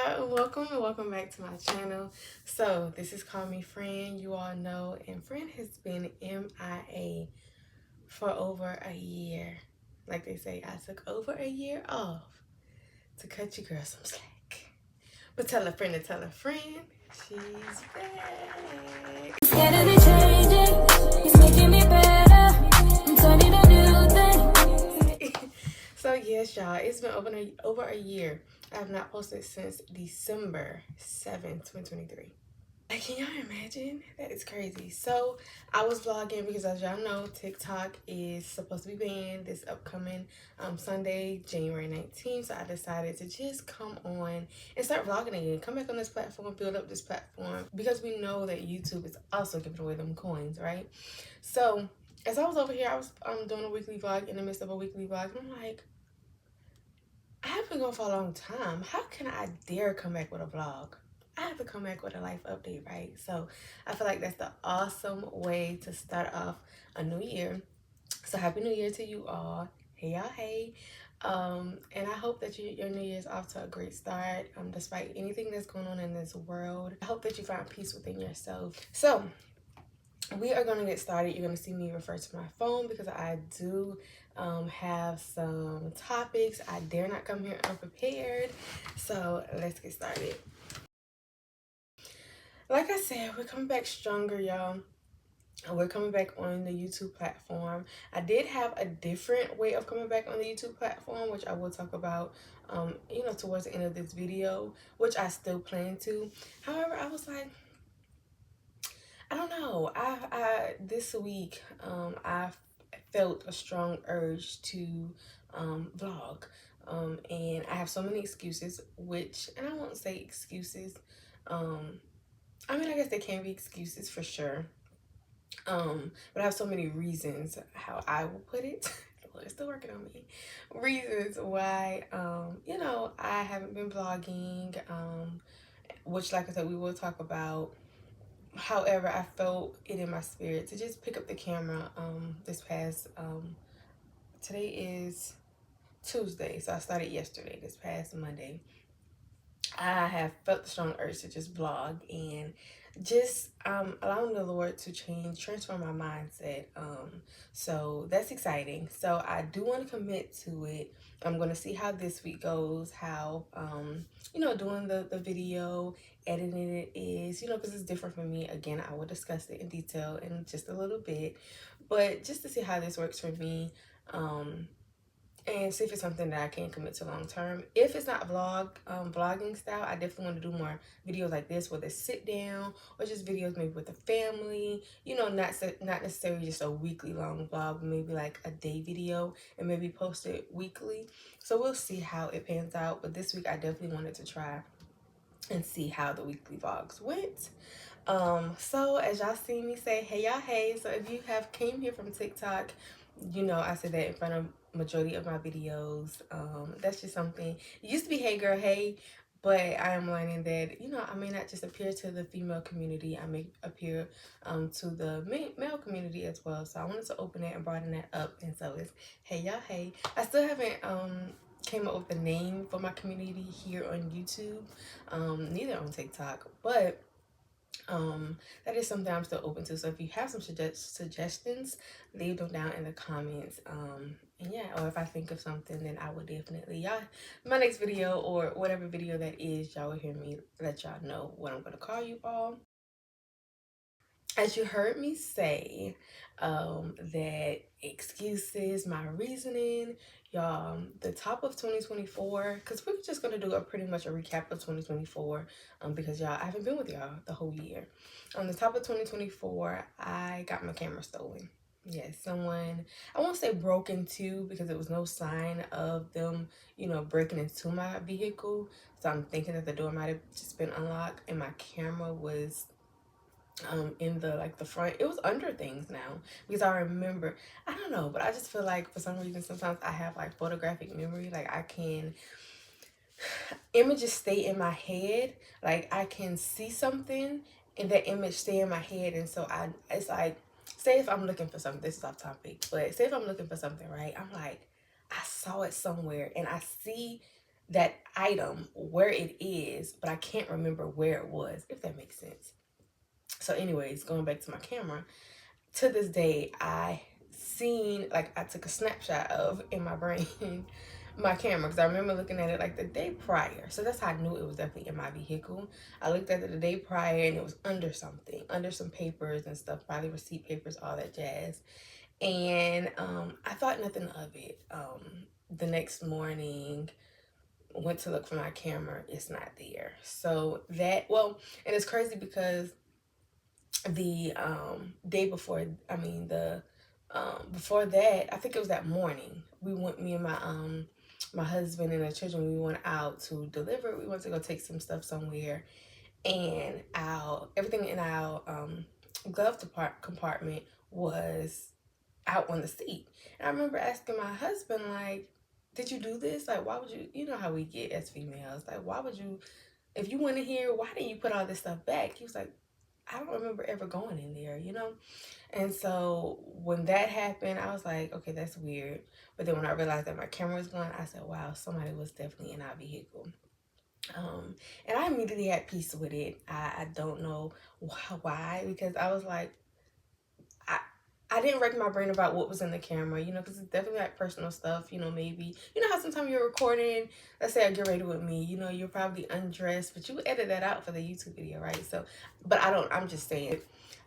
y'all, and welcome back to my channel. So this is Callme.Fran, you all know, and Fran has been MIA for over a year. Like they say, I took over a year off to cut your girl some slack. But tell a friend to tell a friend, she's back. Scared of the changing, it's making me better, I'm turning a new thing. So yes, y'all, it's been over a year. I have not posted since December 7th, 2023. Like, can y'all imagine? That is crazy. So I was vlogging because, as y'all know, TikTok is supposed to be banned this upcoming Sunday, January 19th. So I decided to just come on and start vlogging again. Come back on this platform, build up this platform, because we know that YouTube is also giving away them coins, right? So as I was over here, I was doing a weekly vlog in the midst of a weekly vlog, and I'm like, I have been going for a long time. How can I dare come back with a vlog? I have to come back with a life update, right? So I feel like that's the awesome way to start off a new year. So happy new year to you all. Hey y'all, hey. And I hope that your new year is off to a great start. Despite anything that's going on in this world, I hope that you find peace within yourself. So we are going to get started. You're going to see me refer to my phone because I do have some topics. I dare not come here unprepared. So let's get started. Like I said, we're coming back stronger, y'all. We're coming back on the YouTube platform. I did have a different way of coming back on the YouTube platform, which I will talk about, towards the end of this video, which I still plan to. However, I was like, I don't know. I this week I felt a strong urge to vlog, and I have so many excuses. And I won't say excuses. I mean, I guess they can be excuses for sure. But I have so many reasons how I will put it. Lord, it's still working on me. Reasons why I haven't been vlogging. Which, like I said, we will talk about. However, I felt it in my spirit to just pick up the camera this past today is Tuesday, so I started yesterday, this past Monday. I have felt the strong urge to just vlog and just allowing the Lord to transform my mindset. So that's exciting. So I do want to commit to it. I'm going to see how this week goes, how doing the video, editing it is, because it's different for me. Again, I will discuss it in detail in just a little bit, but just to see how this works for me. And see if it's something that I can commit to long term. If it's not vlogging style, I definitely want to do more videos like this, whether it's sit down or just videos maybe with the family. Not necessarily just a weekly long vlog, maybe like a day video and maybe post it weekly. So we'll see how it pans out. But this week I definitely wanted to try and see how the weekly vlogs went. So as y'all see me say, hey y'all, hey. So if you have came here from TikTok, I said that in front of majority of my videos. That's just something. It used to be hey girl, hey, but I am learning that I may not just appear to the female community. I may appear to the male community as well. So I wanted to open that and broaden that up, and so it's hey y'all, hey. I still haven't came up with a name for my community here on YouTube, neither on TikTok, but that is something I'm still open to. So if you have some suggestions, leave them down in the comments. And yeah, or if I think of something, then I will definitely, my next video or whatever video that is, y'all will hear me let y'all know what I'm gonna call you all. As you heard me say, that excuses, my reasoning, y'all, the top of 2024, because we're just going to do pretty much a recap of 2024, because y'all, I haven't been with y'all the whole year. On the top of 2024, I got my camera stolen. Yes, someone, I won't say broke into, because it was no sign of them, breaking into my vehicle. So I'm thinking that the door might have just been unlocked and my camera was in the front. It was under things now, because I remember, I don't know, but I just feel like for some reason sometimes I have like photographic memory. Like I can images stay in my head, like I can see something and that image stay in my head. And so it's like, say if I'm looking for something, this is off topic, but say if I'm looking for something, right, I'm like, I saw it somewhere and I see that item where it is, but I can't remember where it was, if that makes sense. So anyways, going back to my camera, to this day, I took a snapshot of in my brain my camera, because I remember looking at it like the day prior. So that's how I knew it was definitely in my vehicle. I looked at it the day prior and it was under something, under some papers and stuff, probably receipt papers, all that jazz. And I thought nothing of it. The next morning, went to look for my camera, it's not there. So that, well, and it's crazy because the day before, I mean the before that, I think it was that morning, we went, me and my husband and the children, we went out to deliver. We went to go take some stuff somewhere, and our everything in our glove compartment was out on the seat. And I remember asking my husband, like, did you do this? Like, why would you, you know how we get as females, like, why would you, if you went in here, why didn't you put all this stuff back? He was like, I don't remember ever going in there, you know? And so when that happened, I was like, okay, that's weird. But then when I realized that my camera was gone, I said, wow, somebody was definitely in our vehicle. And I immediately had peace with it. I don't know why, because I was like, I I didn't wreck my brain about what was in the camera, you know, because it's definitely like personal stuff, you know, maybe, you know how sometimes you're recording, let's say I get ready with me, you know, you're probably undressed, but you edit that out for the YouTube video, right? So, but I'm just saying,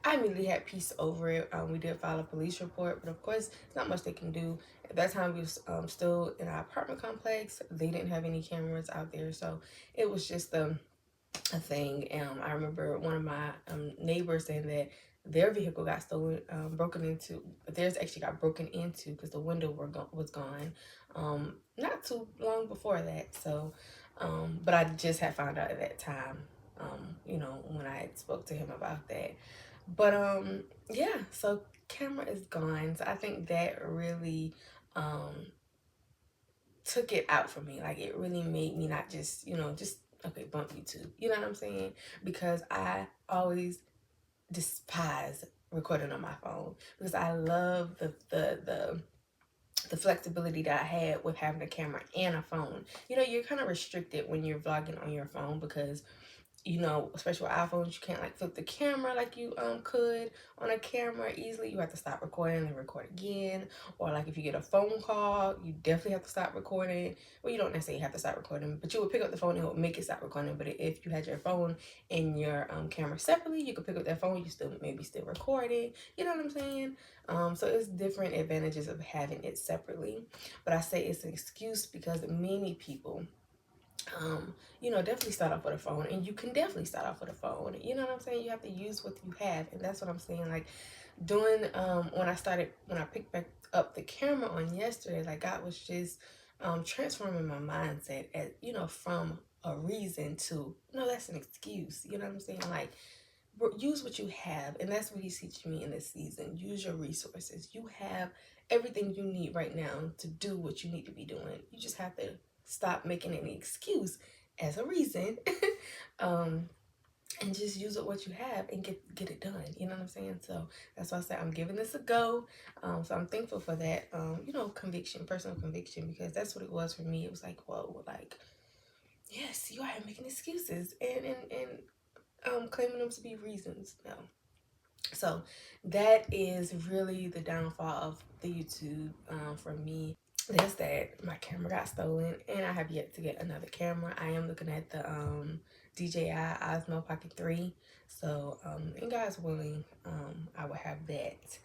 I immediately had peace over it. We did file a police report, but of course, it's not much they can do. At that time, we was still in our apartment complex. They didn't have any cameras out there, so it was just a thing. I remember one of my neighbors saying that their vehicle got stolen, broken into. Theirs actually got broken into because the window was gone. Not too long before that. So, but I just had found out at that time. You know, when I had spoke to him about that. But yeah. So camera is gone. So I think that really took it out for me. Like, it really made me not just, you know, just okay, bump YouTube. You know what I'm saying? Because I always despise recording on my phone, because I love the flexibility that I had with having a camera and a phone. You know, you're kind of restricted when you're vlogging on your phone because, you know, especially with iPhones, you can't like flip the camera like you could on a camera easily. You have to stop recording and record again. Or like if you get a phone call, you definitely have to stop recording. Well, you don't necessarily have to stop recording, but you would pick up the phone and it would make it stop recording. But if you had your phone and your camera separately, you could pick up that phone, you still maybe still recording. You know what I'm saying? So it's different advantages of having it separately. But I say it's an excuse because many people you know, definitely start off with a phone, and you can definitely start off with a phone. You know what I'm saying? You have to use what you have, and that's what I'm saying. Like, doing when I picked back up the camera on yesterday, like, God was just transforming my mindset, at, you know, from a reason to, no, that's an excuse. You know what I'm saying? Like, use what you have, and that's what he's teaching me in this season. Use your resources. You have everything you need right now to do what you need to be doing. You just have to stop making any excuse as a reason. um and just use it what you have and get it done. You know what I'm saying? So that's why I say I'm giving this a go. So I'm thankful for that, you know, conviction, personal conviction, because that's what it was for me. It was like, whoa, like, yes, you are making excuses and claiming them to be reasons. No. So that is really the downfall of the YouTube for me. That's that my camera got stolen, and I have yet to get another camera. I am looking at the DJI Osmo Pocket 3. So, and God's willing, I will have that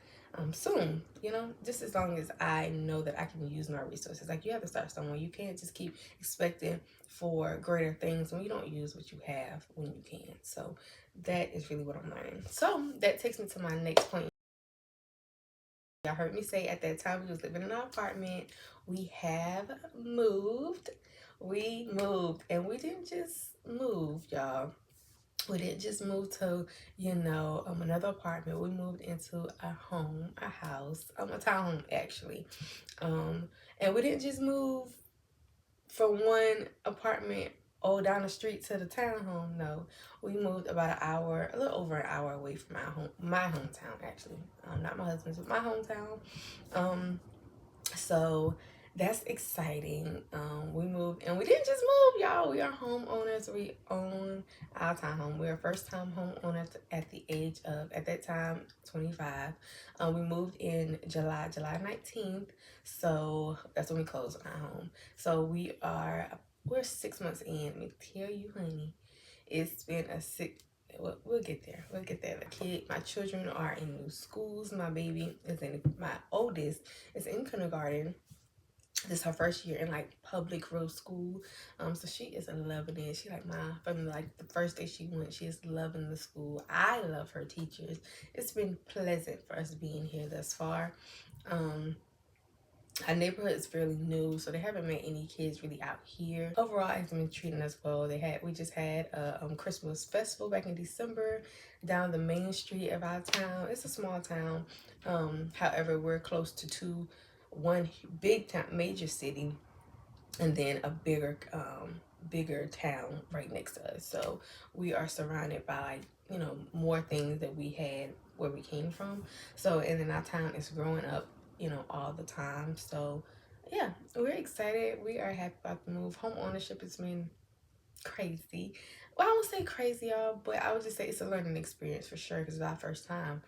soon, you know, just as long as I know that I can use my resources. Like, you have to start somewhere. You can't just keep expecting for greater things when you don't use what you have when you can. So that is really what I'm learning. So that takes me to my next point. Y'all heard me say at that time we was living in an apartment. We have moved. We moved, and we didn't just move, y'all. We didn't just move to, you know, another apartment. We moved into a home, a house, a townhome actually. And we didn't just move from one apartment down the street to the townhome. No, we moved about an hour, a little over an hour away from my hometown actually. Not my husband's, but my hometown. So that's exciting. We moved, and we didn't just move, y'all. We are homeowners. We own our town home. We're first time homeowners at the age of, at that time, 25. We moved in July 19th. So that's when we closed on our home. So we're 6 months in. Let me tell you, honey, it's been a six. We'll get there. We'll get there. My children are in new schools. My oldest is in kindergarten. This is her first year in like public real school. So she is loving it. She like from like the first day she went, she is loving the school. I love her teachers. It's been pleasant for us being here thus far. Um, our neighborhood is fairly new, so they haven't met any kids really out here. Overall, it's been treating us well. We just had a Christmas festival back in December down the main street of our town. It's a small town. However, we're close to one big town, major city, and then a bigger town right next to us. So we are surrounded by, like, more things that we had where we came from. So, and then our town is growing up, all the time. So yeah, we're excited. We are happy about the move. Home ownership has been crazy. Well, I won't say crazy, y'all, but I would just say it's a learning experience for sure, because it's our first time.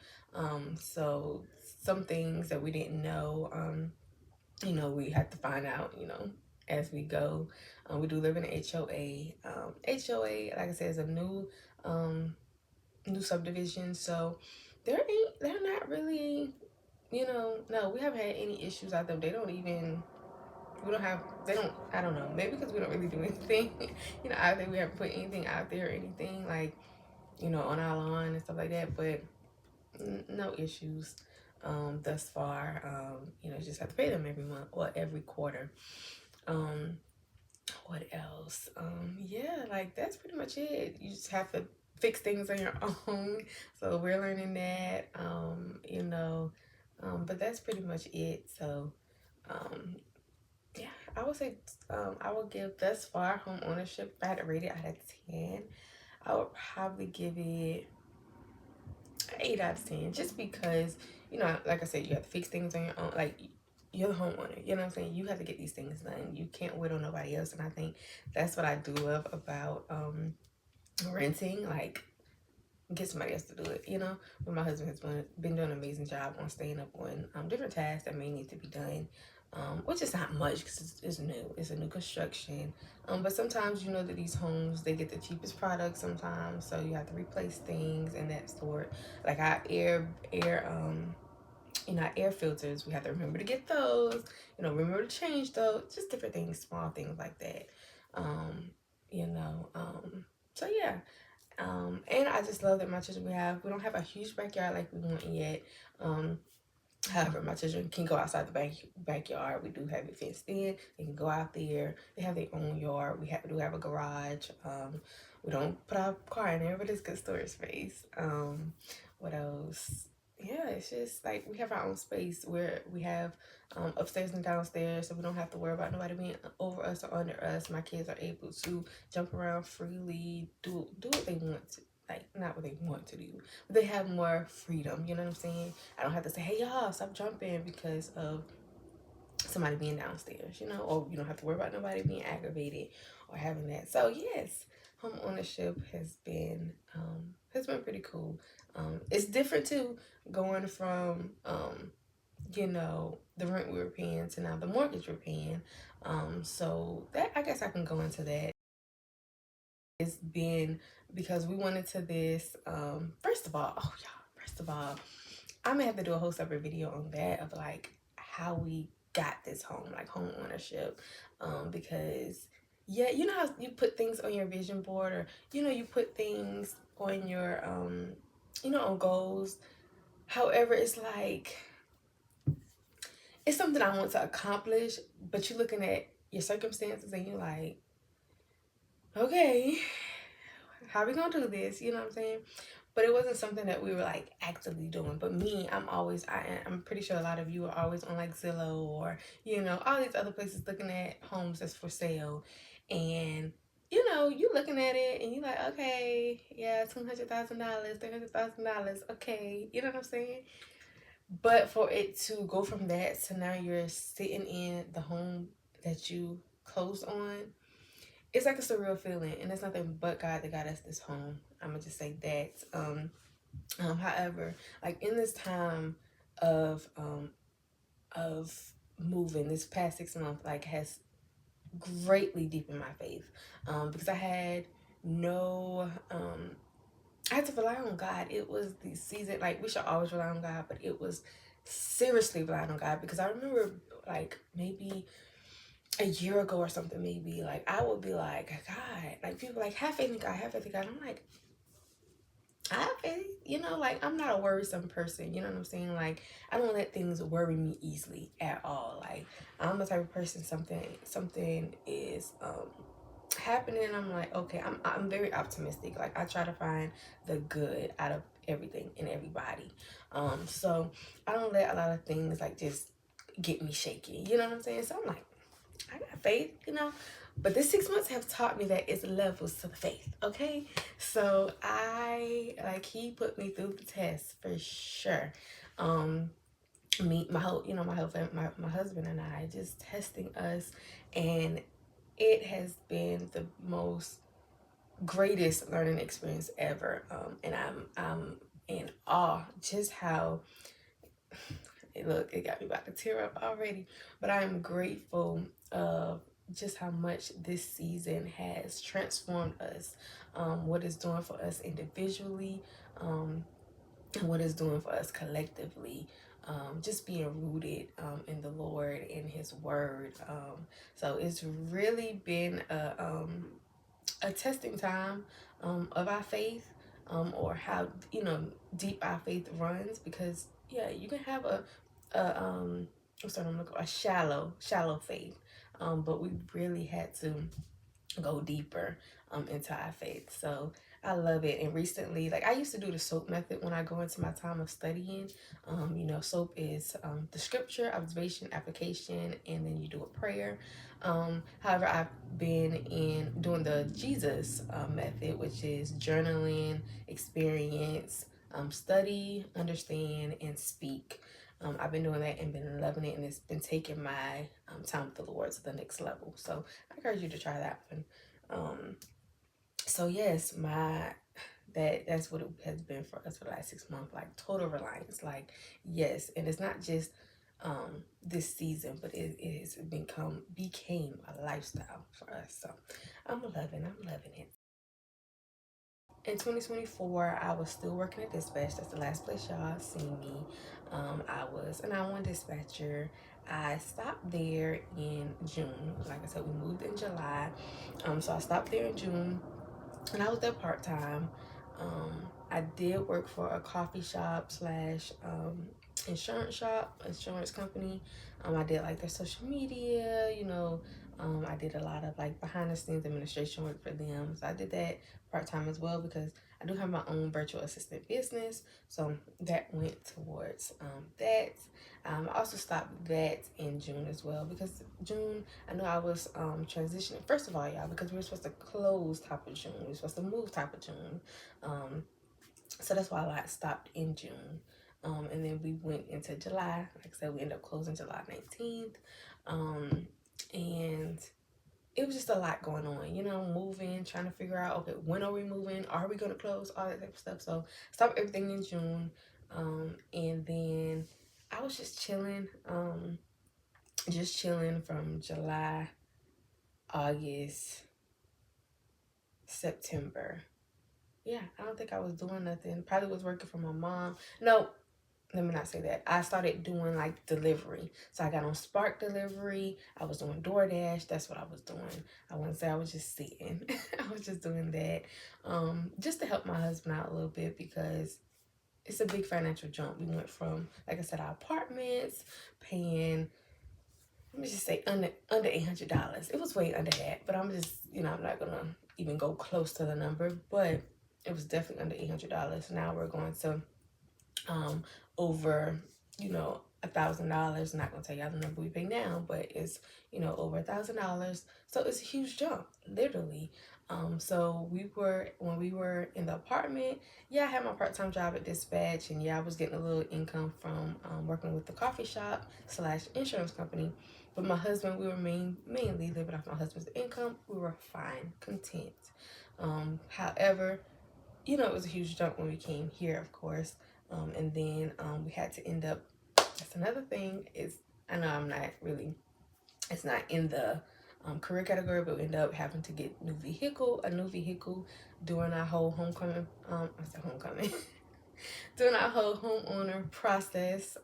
So some things that we didn't know, we have to find out, as we go. We do live in an HOA. HOA, like I said, is a new subdivision, so they're not really, no, we haven't had any issues out there. They don't, I don't know, maybe because we don't really do anything, out there. We haven't put anything out there or anything, like, on our lawn and stuff like that, but no issues thus far. Just have to pay them every month or every quarter. Um, what else? Yeah, like that's pretty much it. You just have to fix things on your own. So we're learning that. But that's pretty much it. So, um, yeah, I would say I would give thus far home ownership. If I had to rate it out of 10, I would probably give it 8 out of 10, just because, like I said, you have to fix things on your own. Like, you're the homeowner, you know what I'm saying? You have to get these things done. You can't wait on nobody else. And I think that's what I do love about renting. Like, get somebody else to do it, But my husband has been doing an amazing job on staying up on different tasks that may need to be done, which is not much because it's new. It's a new construction. But sometimes you know that these homes, they get the cheapest products sometimes, so you have to replace things and that sort. Like our air filters, we have to remember to get those. Remember to change those. Just different things, small things like that. Um, you know. So yeah. And I just love that we don't have a huge backyard like we want yet. However, my children can go outside the backyard. We do have it fenced in. They can go out there. They have their own yard. Do have a garage. We don't put our car in there, but it's good storage space. What else? Yeah, it's just like we have our own space where we have upstairs and downstairs, so we don't have to worry about nobody being over us or under us. My kids are able to jump around freely, do what they want to. Like, not what they want to do, but they have more freedom, you know what I'm saying? I don't have to say, hey, y'all, stop jumping because of somebody being downstairs, or you don't have to worry about nobody being aggravated or having that. So yes, home ownership has been pretty cool. It's different too, going from the rent we were paying to now the mortgage we're paying. So that, I guess I can go into that. It's been because we went into this. First of all, oh y'all, first of all, I may have to do a whole separate video on that, of like how we got this home, like home ownership. Because yeah, you know how you put things on your vision board, or you put things on your on goals. However, it's like it's something I want to accomplish, but you're looking at your circumstances and you're like, okay, how are we gonna do this? You know what I'm saying? But it wasn't something that we were like actively doing. But me, I'm pretty sure a lot of you are always on like Zillow, or all these other places looking at homes that's for sale, and you looking at it and you like, okay, yeah, $200,000, $300,000, okay, you know what I'm saying? But for it to go from that to now you're sitting in the home that you closed on, it's like a surreal feeling, and it's nothing but God that got us this home. I'm gonna just say that. However, like in this time of of moving, this past 6 months like has greatly deepened my faith, because I had to rely on God. It was the season, like we should always rely on God, but it was seriously relying on God, because I remember like maybe a year ago or something, maybe like I would be like, God, like people like have faith in God, have faith in God. I'm like, I have faith, like I'm not a worrisome person, you know what I'm saying? Like I don't let things worry me easily at all. Like I'm the type of person, something is happening, I'm like, okay, I'm very optimistic. Like I try to find the good out of everything and everybody. So I don't let a lot of things like just get me shaky, you know what I'm saying? So I'm like, I got faith. But this 6 months have taught me that it's levels to the faith, okay? So he put me through the test for sure. My whole, my whole family, my husband and I just testing us, and it has been the most greatest learning experience ever. And I'm in awe just how, look, it got me about to tear up already, but I am grateful of just how much this season has transformed us, what it's doing for us individually, and what it's doing for us collectively. Just being rooted in the Lord, in His Word. So it's really been a testing time of our faith, or how deep our faith runs, because yeah, you can have a shallow faith, but we really had to go deeper into our faith. So I love it. And recently, like I used to do the SOAP method when I go into my time of studying. SOAP is the scripture, observation, application, and then you do a prayer. However, I've been in doing the Jesus method, which is journaling, experience, study, understand, and speak. I've been doing that and been loving it, and it's been taking my time with the Lord to the next level. So I encourage you to try that one. So yes, that's what it has been for us for the last 6 months, like total reliance. Like yes, and it's not just this season, but it has became a lifestyle for us. So I'm loving it. In 2024, I was still working at dispatch. That's the last place y'all seen me. I was an I-1 dispatcher. I stopped there in June. Like I said, we moved in July. So I stopped there in June, and I was there part-time. I did work for a coffee shop slash insurance company. I did like their social media, I did a lot of like behind the scenes administration work for them. So I did that part-time as well, because I do have my own virtual assistant business. So that went towards that. I also stopped that in June as well, because June, I know I was transitioning. First of all, y'all, because we were supposed to close top of June. We were supposed to move top of June. So that's why I stopped in June. And then we went into July. Like I said, we ended up closing July 19th. And it was just a lot going on, moving, trying to figure out, okay, when are we moving? Are we going to close? All that type of stuff. So stopped everything in June. And then I was just chilling from July, August, September. Yeah, I don't think I was doing nothing. Probably was working for my mom. No, let me not say that. I started doing like delivery. So I got on Spark Delivery. I was doing DoorDash. That's what I was doing. I wouldn't say I was just sitting. I was just doing that, just to help my husband out a little bit, because it's a big financial jump. We went from, like I said, our apartments paying, let me just say under $800. It was way under that, but I'm just, I'm not gonna even go close to the number, but it was definitely under $800. Now we're going to over, $1,000. I'm not gonna tell y'all the number we pay now, but it's over $1,000. So it's a huge jump, literally. So when we were in the apartment, yeah, I had my part-time job at dispatch, and yeah, I was getting a little income from working with the coffee shop slash insurance company. But my husband, we were mainly living off my husband's income. We were fine, content. However, it was a huge jump when we came here, of course. And then we had to end up, that's another thing, is I know I'm not really, it's not in the career category, but we ended up having to get a new vehicle during our whole homecoming, I said homecoming, doing our whole homeowner process.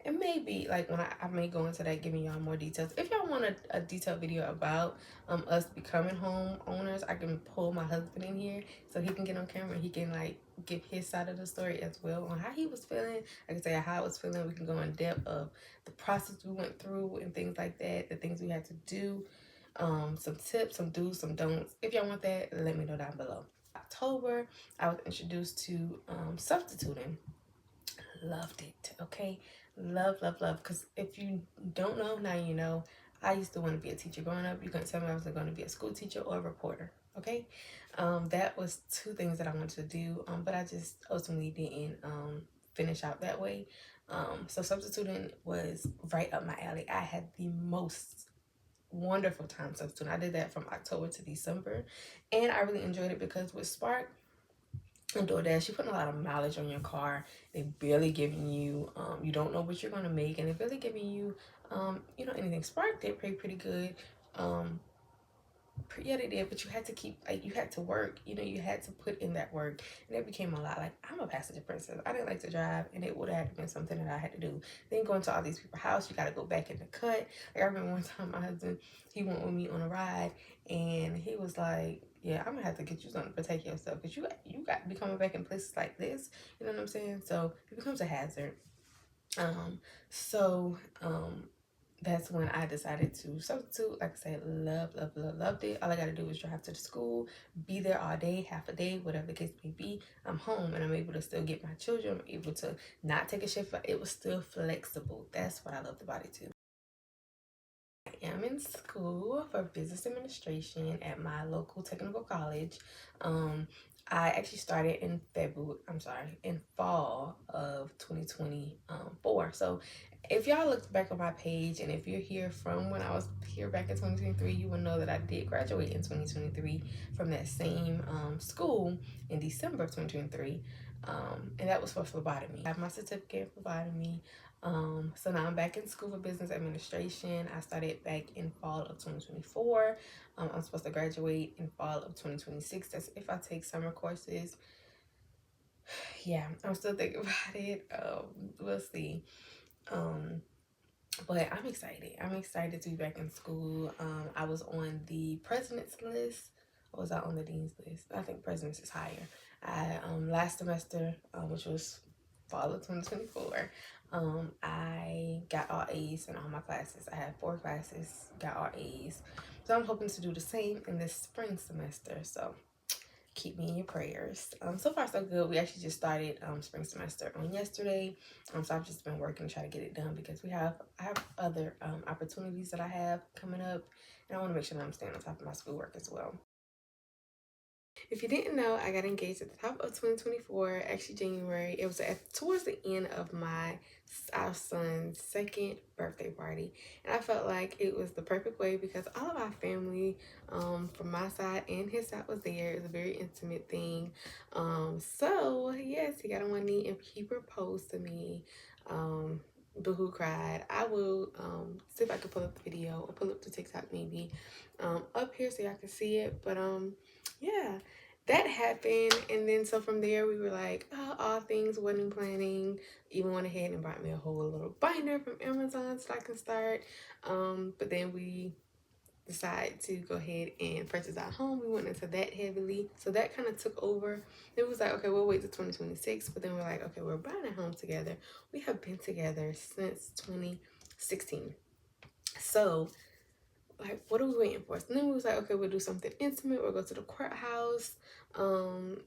And maybe like when I may go into that, giving y'all more details. If y'all want a detailed video about us becoming homeowners, I can pull my husband in here so he can get on camera and he can like give his side of the story as well on how he was feeling. I can say how I was feeling. We can go in depth of the process we went through and things like that, the things we had to do, some tips, some do's, some don'ts. If y'all want that, let me know down below. October, I was introduced to substituting. Loved it. Okay, love. Because if you don't know, now you know. I used to want to be a teacher growing up. You couldn't tell me I was going to be a school teacher or a reporter. Okay, that was two things that I wanted to do, but I just ultimately didn't finish out that way. So substituting was right up my alley. I had the most wonderful time substituting. I did that from October to December, and I really enjoyed it because with Spark and DoorDash, you're putting a lot of mileage on your car. They barely giving you, you don't know what you're gonna make, and they're barely giving you, anything. Spark did pay pretty good. Um, yeah, they did, but you had to keep, like, you had to work. You had to put in that work, and it became a lot. Like, I'm a passenger princess. I didn't like to drive, and it would have been something that I had to do. Then going to all these people's house, you got to go back in the cut. Like, I remember one time my husband, he went with me on a ride, and he was like, "Yeah, I'm gonna have to get you something to protect yourself, because you got to be coming back in places like this." You know what I'm saying? So it becomes a hazard. Um, so that's when I decided to substitute. Like I said, loved it. All I gotta do is drive to the school, be there all day, half a day, whatever the case may be. I'm home and I'm able to still get my children. I'm able to not take a shift. It was still flexible. That's what I loved about it too. I am in school for business administration at my local technical college. Um, I actually started in fall of 2024. So if y'all looked back on my page and if you're here from when I was here back in 2023, you will know that I did graduate in 2023 from that same school in December of 2023. And that was for phlebotomy. I have my certificate in phlebotomy. So now I'm back in school for business administration. I started back in fall of 2024. I'm supposed to graduate in fall of 2026. That's if I take summer courses. Yeah, I'm still thinking about it. We'll see. But I'm excited. I'm excited to be back in school. I was on the president's list. Or was I on the dean's list? I think president's is higher. I last semester, which was fall of 2024, I got all A's in all my classes. I had 4 classes, got all A's. So I'm hoping to do the same in this spring semester. So keep me in your prayers. So far so good. We actually just started spring semester on yesterday. So I've just been working to try to get it done because I have other opportunities that I have coming up, and I want to make sure that I'm staying on top of my schoolwork as well. If you didn't know, I got engaged at the top of 2024, actually January. It was towards the end of our son's 2nd birthday party. And I felt like it was the perfect way because all of our family from my side and his side was there. It was a very intimate thing. So yes, he got on one knee and he proposed to me. Boohoo cried. I will see if I can pull up the video or pull up the TikTok maybe up here so y'all can see it. But yeah, that happened. And then so from there we were like, oh, all things wedding planning. Even went ahead and bought me a whole little binder from Amazon so I can start. But then we decided to go ahead and purchase our home. We went into that heavily. So that kind of took over. It was like, okay, we'll wait till 2026. But then we're like, okay, we're buying a home together. We have been together since 2016. So like, what are we waiting for? So then we was like, okay, we'll do something intimate. We'll go to the courthouse. And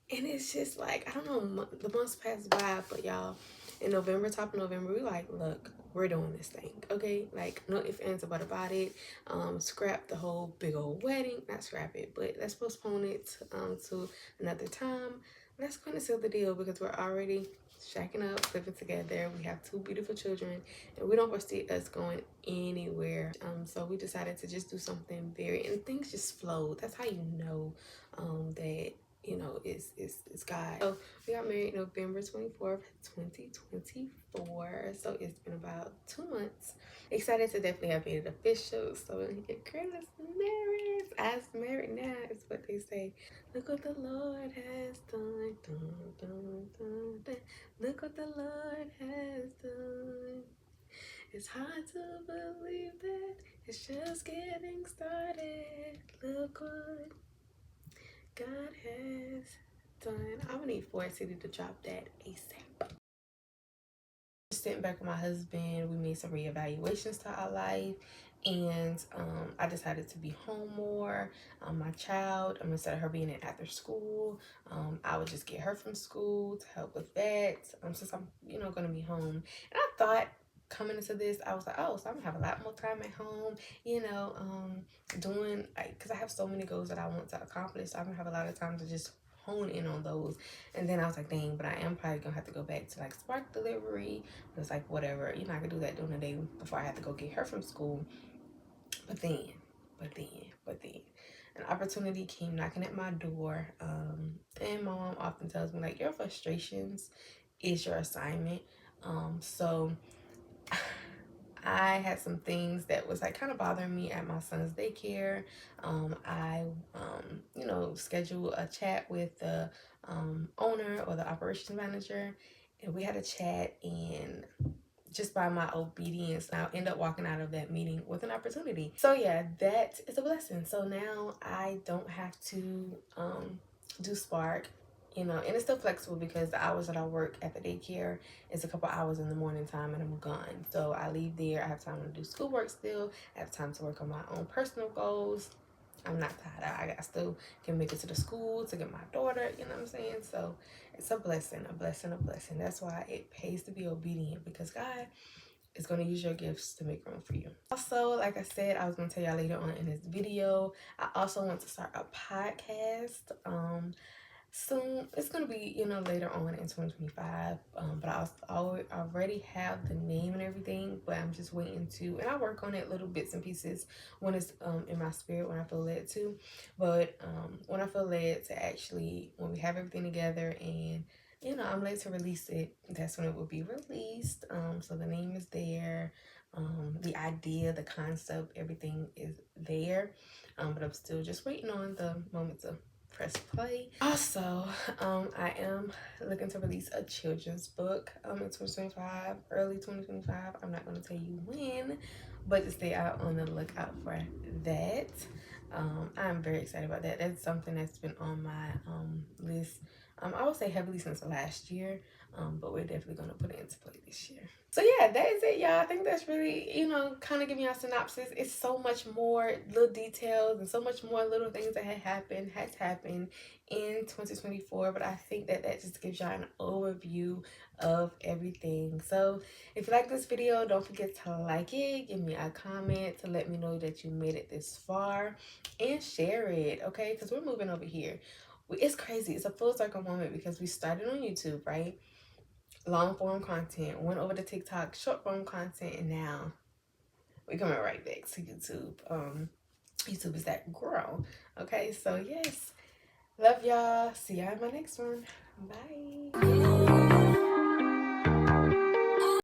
it's just like, I don't know, the months passed by, but y'all, in November, top of November, we like, look, we're doing this thing, okay? Like, no ifs, ands, about it. Scrap the whole big old wedding. Not scrap it, but let's postpone it to another time. Let's go and seal the deal because we're already shacking up, living together. We have 2 beautiful children, and we don't foresee us going anywhere. So we decided to just do something and things just flowed. That's how you know that it's God. So we got married November 24th, 2024. So it's been about 2 months. Excited to definitely have made it official. So when you get Christmas married, as married now is what they say. Look what the Lord has done. Dun, dun, dun, dun. Look what the Lord has done. It's hard to believe that it's just getting started. Look what God has done. I'm gonna need Ford City to drop that ASAP. Just sitting back with my husband, we made some reevaluations to our life, and I decided to be home more. My child, instead of her being in after school, I would just get her from school to help with that. Since I'm, gonna be home, and I thought coming into this, I was like, oh, so I'm gonna have a lot more time at home, doing because I have so many goals that I want to accomplish. So I'm gonna have a lot of time to just hone in on those. And then I was like, dang, but I am probably gonna have to go back to like Spark Delivery. But it's like, whatever, I could do that during the day before I have to go get her from school. But then an opportunity came knocking at my door. And my mom often tells me, like, your frustrations is your assignment. So I had some things that was like kind of bothering me at my son's daycare. I scheduled a chat with the owner or the operations manager, and we had a chat, and just by my obedience, I'll end up walking out of that meeting with an opportunity. So yeah, that is a blessing. So now I don't have to do Spark, and it's still flexible because the hours that I work at the daycare is a couple hours in the morning time and I'm gone. So I leave there, I have time to do schoolwork still, I have time to work on my own personal goals. I'm not tired. I still can make it to the school to get my daughter, you know what I'm saying? So it's a blessing, a blessing, a blessing. That's why it pays to be obedient, because God is going to use your gifts to make room for you. Also, like I said, I was going to tell y'all later on in this video, I also want to start a podcast. Soon. It's gonna be later on in 2025, but I already have the name and everything, but I'm just waiting to, and I work on it little bits and pieces when it's in my spirit, when I feel led to. But when I feel led to, actually, when we have everything together and I'm led to release it, that's when it will be released. So the name is there, the idea, the concept, everything is there, but I'm still just waiting on the moment to press play. Also, I am looking to release a children's book in 2025, early 2025. I'm not going to tell you when, but to stay out on the lookout for that. I'm very excited about that. That's something that's been on my list, I would say heavily since last year, but we're definitely going to put it into play this year. So yeah, that is it, y'all. I think that's really, kind of giving y'all a synopsis. It's so much more little details and so much more little things that has happened in 2024. But I think that just gives y'all an overview of everything. So if you like this video, don't forget to like it, give me a comment to let me know that you made it this far, and share it, okay? Because we're moving over here. It's crazy. It's a full circle moment because we started on YouTube, right? Long form content, went over to TikTok, short form content, and now we're coming right back to YouTube. YouTube is that girl. Okay, so yes, love y'all. See y'all in my next one. Bye.